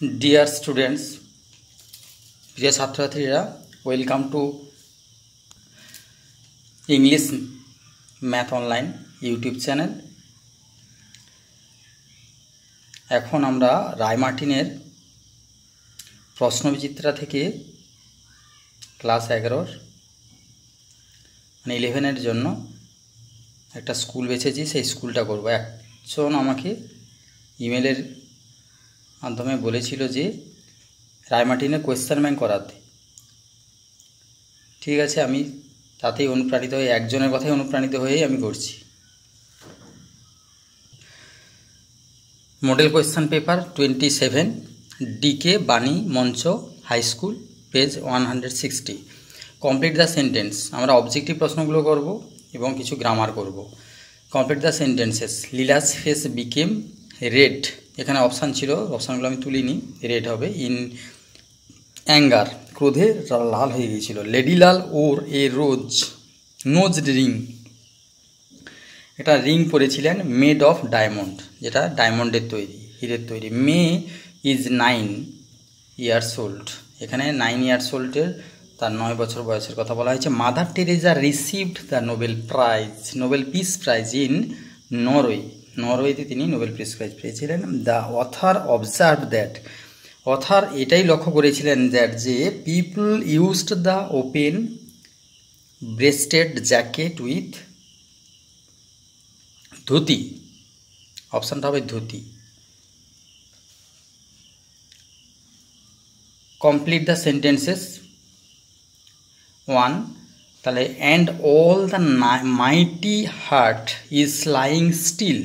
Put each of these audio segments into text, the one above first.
Dear students, প্রিয় ছাত্রছাত্রীরা, welcome to English math online YouTube channel. এখন আমরা রায়-মার্টিনের প্রশ্নবিচিত্রা থেকে ক্লাস 11 মানে 11-এর জন্য একটা স্কুল বেছেছি, সেই স্কুলটা করব। একজন আমাকে ইমেলের মাধ্যমে বলেছিল যে রায়-মার্টিনের কোয়েশ্চেন ব্যাংক করাতে। ঠিক আছে, আমি তাতেই অনুপ্রাণিত হয়ে, একজনের কথাই অনুপ্রাণিত হয়েই আমি করছি। Model question paper 27, DK Bani Mancha high school, page 160। Complete the sentence. আমরা অবজেক্টিভ প্রশ্নগুলো করব এবং কিছু গ্রামার করব। Complete the sentences. Leela's face became red. এখানে অপশান ছিল, অপশানগুলো আমি তুলিনি, রেড হবে। ইন অ্যাঙ্গার, ক্রোধে লাল হয়ে গিয়েছিল। লেডি লাল ওর এ নোজ রিং, এটা রিং পরেছিলেন মেড অফ ডায়মন্ড, যেটা ডায়মন্ডের তৈরি, হীরের তৈরি। মে ইজ 9 years old, এখানে 9 years old-এর, তার 9 বছর বয়সের কথা বলা হয়েছে। Mother Teresa received the Nobel peace prize in নরওয়েতে তিনি নোবেল পিস প্রাইজ পেয়েছিলেন। The author observe that, author এটাই লক্ষ্য করেছিলেন দ্যাট যে people used the open breasted jacket with dhoti, অপশানটা হবে ধুতি। Complete the sentences. 1, তাহলে and all the mighty heart is lying still.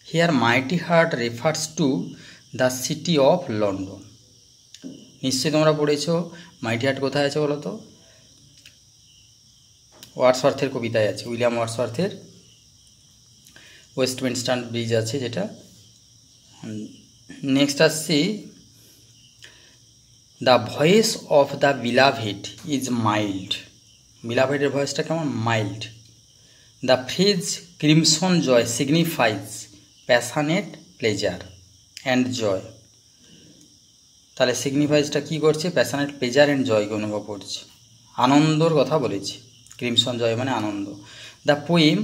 Here mighty heart refers to the city of London. নিশ্চয়ই তোমরা পড়েছো মাইটি হার্ট কোথায় আছে বলো তো? ওয়ার্ডসওয়ার্থের কবিতায় আছে, উইলিয়াম ওয়ার্ডসওয়ার্থের ওয়েস্টমিনস্টার ব্রিজ আছে যেটা। নেক্সট আসছি, the voice of the beloved is mild. বিলাভেডের ভয়েসটা কেমন? Mild. The phrase crimson joy signifies passionate pleasure and joy. তাহলে সিগনিফাইজটা কী করছে? প্যাশনেট প্লেজার অ্যান্ড জয়কে অনুভব করছে, আনন্দর কথা বলেছে। ক্রিমসন জয় মানে আনন্দ। দ্য পোয়েম,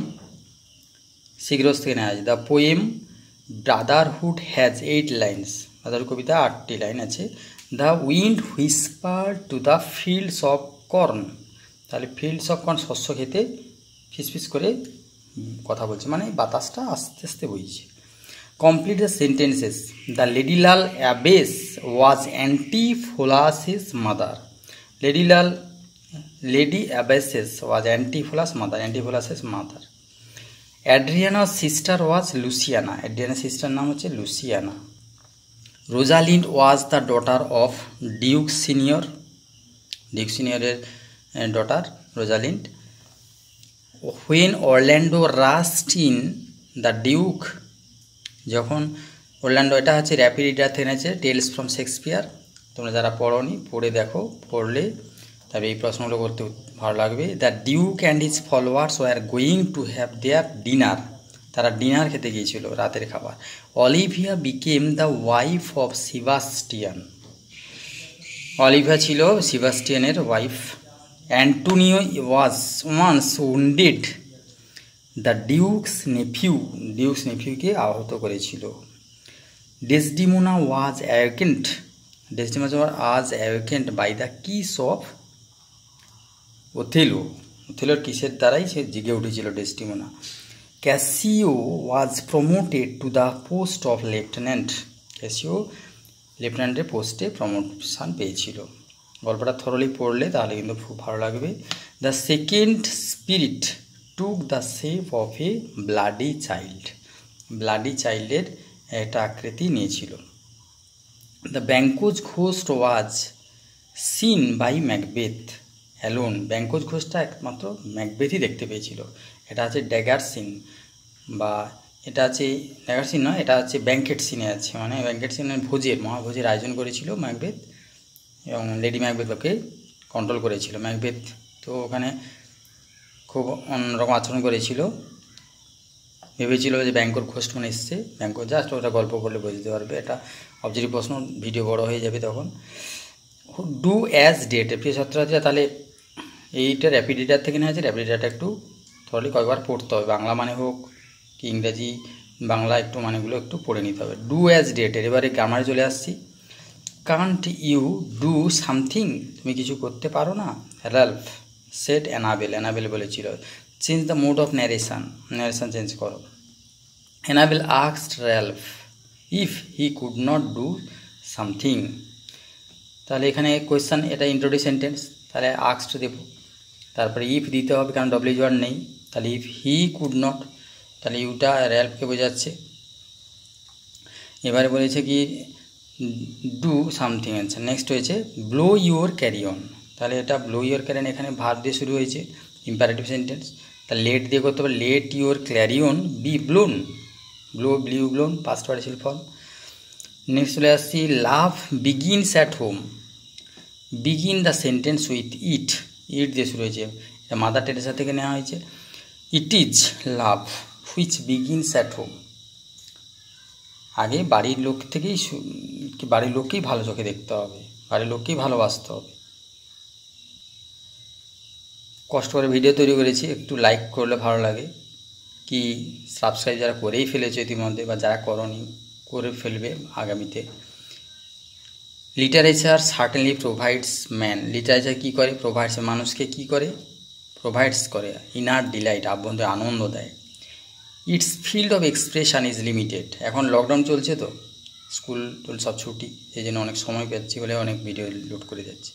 শীঘ্রস থেকে নেওয়া আছে। The poem brotherhood has 8 lines, brother কবিতা 8টি লাইন আছে। The wind whisper to the fields of corn, তাহলে ফিল্ডস অফ কর্ন শস্য খেতে ফিসফিস করে কথা বলছে, মানে বাতাসটা আস্তে আস্তে বইছে। Complete the sentences. The lady লাল abbess was Antipholus's mother. Lady abbesses was Antipholus's mother. অ্যাড্রিয়ানার সিস্টার ওয়াজ লুসিয়ানা, অ্যাড্রিয়ানার সিস্টার নাম হচ্ছে লুসিয়ানা। Rosalind was the daughter of duke সিনিয়রের daughter Rosalind. When Orlando rushed in the duke, যখন Orlando, এটা হচ্ছে র্যাপিড রিডার থেকে এনেছে, টেলস ফ্রম শেক্সপিয়ার। তোমরা যারা পড়োনি পড়ে দেখো, পড়লে তবে এই প্রশ্নগুলো করতে ভালো লাগবে। The duke and his followers were going to have their dinner, তারা ডিনার খেতে গিয়েছিল, রাতের খাবার। Olivia became the wife of Sebastian, Olivia ছিল সেবাস্টিয়ানের ওয়াইফ। Antonio was once wounded the duke's নেফিউকে আহত করেছিল। Desdemona was awakened by the kiss of ওথেলোর কিসের দ্বারাই সে জেগে উঠেছিল Desdemona. Cassio was promoted to the post of lieutenant, Cassio লেফটেন্যান্টের পোস্টে প্রমোশন পেয়েছিল। গল্পটা থরলি পড়লে তাহলে কিন্তু খুব ভালো লাগবে। The second spirit took the shape of a bloody চাইল্ডের একটা আকৃতি নিয়েছিল। The Banquo's ghost was seen by Macbeth alone, Banquo's ঘোষটা একমাত্র ম্যাকবেথই দেখতে পেয়েছিল। এটা আছে ড্যাগার সিন, বা এটা আছে ড্যাগার সিন নয়, এটা হচ্ছে ব্যাঙ্কেট সিনে আছে, মানে ব্যাঙ্কেট সিনের মহাভোজের আয়োজন করেছিল ম্যাকবেথ, এবং লেডি ম্যাকবেথ ওকে কন্ট্রোল করেছিল। ম্যাকবেথ তো ওখানে খুব অন্যরকম আচরণ করেছিল। ভেবেছিল যে ব্যাঙ্কর ঘোষণা এসছে, ব্যাঙ্কর জাস্ট ওটা গল্প করলে বুঝতে পারবে, এটা অবজেক্টিভ প্রশ্ন, ভিডিও বড় হয়ে যাবে তখন। ডু অ্যাজ ডেট, প্রিয় ছাত্রছাত্রীরা তাহলে এইটা র্যাপিড রিডার থেকে নেওয়া আছে, র্যাপিড রিডারটা একটু তাহলে কয়েকবার পড়তে হবে, বাংলা মানে হোক কি ইংরাজি বাংলা একটু মানেগুলো একটু পড়ে নিতে হবে। ডু অ্যাজ ডেটের এবারে গ্রামারে চলে আসছি। কান্ট ইউ ডু সামথিং, তুমি কিছু করতে পারো না? রাল্ফ সেড অ্যানাবেল, অ্যানাবেল বলেছিল। Change the mode of narration, narration change করো। Annabel asked Ralph if he could not do something, তাহলে এখানে কোয়েশ্চান, এটা ইন্ট্রোডিউ সেন্টেন্স, তাহলে আস্কড দেব, তারপরে ইফ দিতে হবে কারণ ডব্লিউ ওয়ার্ড নেই, তাহলে ইফ হি কুড নট, তাহলে ইউটা র্যাল্ফকে বোঝাচ্ছে। এবারে বলেছে কি ডু সামথিং অ্যান্সার। নেক্সট হয়েছে ব্লো ইউর ক্যারি অন, তাহলে এটা ব্লো ইউর ক্যারি অন এখানে ভার্ব দিয়ে শুরু হয়েছে, ইম্পারেটিভ সেন্টেন্স, তাহলে লেট দিয়ে করতে হবে, let your carry on be blown, blow blew blown past participle form. Next চলে আসছি love begins at home, begin the sentence with it, it দিয়ে শুরু হয়েছে, এটা মাদার টেরেসা থেকে নেওয়া হয়েছে। It is love which begins at home, আগে বাড়ির লোক থেকেই, বাড়ির লোককেই ভালো চোখে দেখতে হবে, বাড়ির লোককেই ভালোবাসতে হবে। কষ্ট করে ভিডিও তৈরি করেছি, একটু লাইক করলে ভালো লাগে, কি সাবস্ক্রাইব যারা করেই ফেলেছে ইতিমধ্যে বা যারা করনি করে ফেলবে আগামীতে। Literature certainly provides man, literature কী করে? প্রোভাইডস, মানুষকে কী করে? প্রোভাইডস করে ইনার ডিলাইট, আভ্যন্তরে আনন্দ দেয়। It's field of expression is limited, এখন লকডাউন চলছে তো স্কুল টুল সব ছুটি, এই জন্য অনেক সময় পাচ্ছি বলে অনেক ভিডিও লোড করে যাচ্ছি।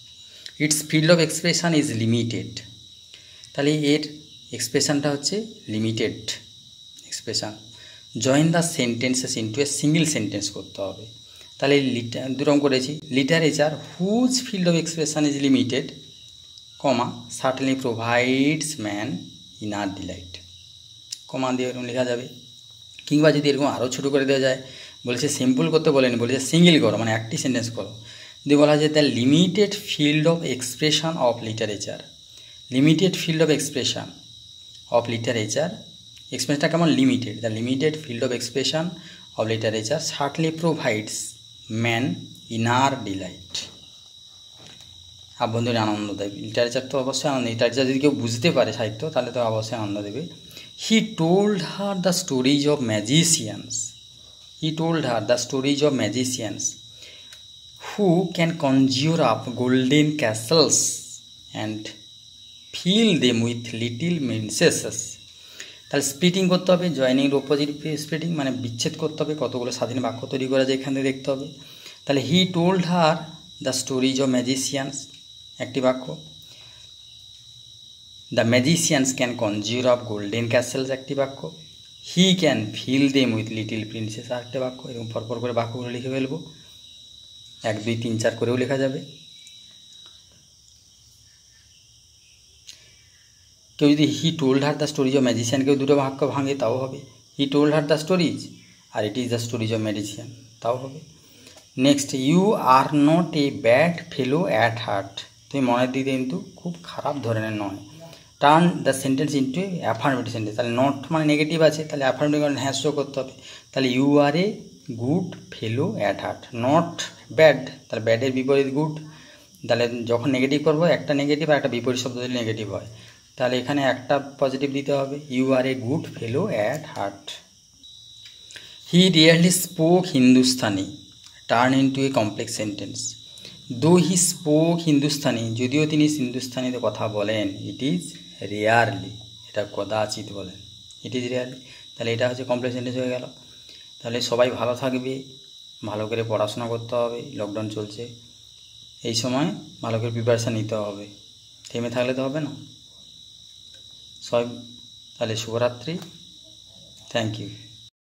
Its field of expression is limited, তাহলে এর এক্সপ্রেশনটা হচ্ছে limited expression. Join the sentences into a single sentence করতে হবে, তাহলে দুরকম করেছি, literature whose field of expression is limited, comma certainly provides man inner delight, comma দিয়ে এরকম লেখা যাবে। কিংবা যদি এরকম আরও ছোটো করে দেওয়া যায়, বলেছে সিম্পল করতে বলেনি, বলেছে সিঙ্গেল করো, মানে একটি সেন্টেন্স করো, দিয়ে বলা যায় the limited field of expression of literature, limited field of expression of literature, এক্সপ্রেশনটা কেমন? Limited, the limited field of expression of literature certainly provides man inner delight, আভ্যন্তরীণ আনন্দ দেয়। লিটারেচার তো অবশ্যই আনন্দ, লিটারেচার যদি কেউ বুঝতে পারে সাহিত্য তাহলে তো অবশ্যই আনন্দ দেবে। He told her the stories of magicians, he told her the stories of magicians who can conjure up golden castles and fill them with little princesses, তাহলে স্প্লিটিং করতে হবে, জয়নিংয়ের অপোজিট স্প্লিটিং মানে বিচ্ছেদ করতে হবে, কতগুলো স্বাধীন বাক্য তৈরি করা যায় এখান থেকে দেখতে হবে। তাহলে he told her the stories of magicians একটি বাক্য, the magicians can conjure up golden castles একটি বাক্য, he can fill them with little princess আরেকটা বাক্য, এবং পরপর করে বাক্যগুলো লিখে ফেলবো, 1 2 3 4 করেও লেখা যাবে। কেউ যদি he told her the stories of magician কেউ দুটো বাক্য ভাঙে তাও হবে, he told her the stories আর it is the stories of magician তাও হবে। Next, you are not a bad fellow at heart, তুমি মনের দিকে কিন্তু খুব খারাপ ধরনের নয়। Turn the sentence into affirmative sentence, তাহলে নট মানে নেগেটিভ আছে, তাহলে অ্যাফার্মেটিভ মানে হ্যাঁ শো করতে হবে, তাহলে you are a good fellow at heart, not bad, তাহলে ব্যাডের বিপরীত গুড, তাহলে যখন নেগেটিভ করবো একটা নেগেটিভ আর একটা বিপরীত শব্দ দিলে নেগেটিভ হয়, তাহলে এখানে একটা পজিটিভ দিতে হবে, you are a good fellow at heart. He really spoke Hindustani, turn into a complex sentence, though he spoke Hindustani, যদিও তিনি হিন্দুস্তানিতে কথা বলেন, ইট ইজ রেয়ারলি, এটা কদাচিৎ বলেন, ইট ইজ রেয়ারলি, তাহলে এটা হচ্ছে কমপ্লেক্স সেন্টেন্স হয়ে গেল। তাহলে সবাই ভালো থাকবে, ভালো করে পড়াশোনা করতে হবে, লকডাউন চলছে এই সময় ভালো করে প্রিপারেশান নিতে হবে, থেমে থাকলে তো হবে না। সবাই তাহলে শুভরাত্রি, থ্যাংক ইউ।